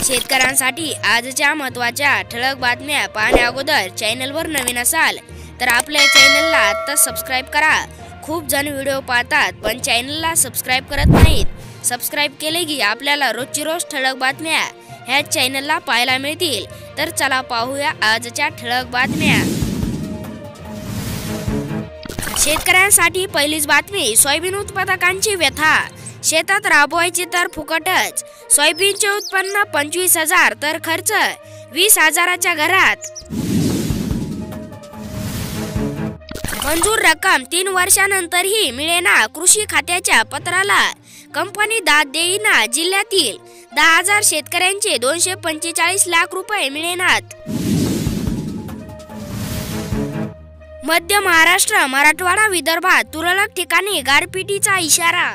शेतकऱ्यांसाठी आजच्या महत्त्वाच्या ठळक बातम्या पाहण्या अगोदर चॅनलवर नवीन असाल तर आपल्या चॅनलला आता सबस्क्राइब करा। खूप जण व्हिडिओ पाहतात पण चॅनलला सबस्क्राइब करत नाहीत। सबस्क्राइब केले की आपल्याला रोजची रोज ठळक बातम्या ह्या चॅनलला पाहायला मिळतील। तर चला पाहूया आजच्या ठळक बातम्या। शेतकऱ्यांसाठी पहिलीच बातमी, सोयाबीन उत्पादकांची व्यथा। शेतात राबवायची तर फुकटच। सोयाबीनचे उत्पन्न 25,000 तर खर्च 20,000च्या घरात। मंजूर रक्कम 3 वर्षांनंतरही मिळेना। कृषी खात्याच्या पत्राला कंपनी दाद देईना। जिल्ह्यातील 10,000 शेतकऱ्यांचे 245 लाख रुपये मिळेनात। मध्य महाराष्ट्र, मराठवाडा, विदर्भात तुरळक ठिकाणी गारपिटीचा इशारा।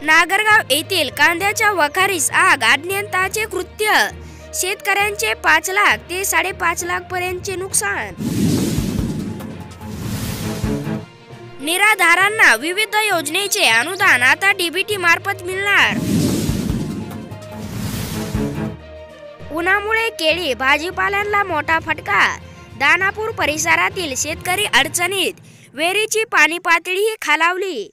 नागरगाव येथील कांद्याच्या वखारीस आग, अज्ञाताचे कृत्य। शेतकऱ्यांचे 5 लाख ते 5.5 लाख पर्यंतचे नुकसान। निराधारांना विविध योजनेचे अनुदान आता डीबीटी मार्फत मिळणार। उन्हामुळे केळी भाजीपाल्यांना मोठा फटका। दानापूर परिसरातील शेतकरी अडचणीत। विहिरीची पाणी पातळीही खालावली।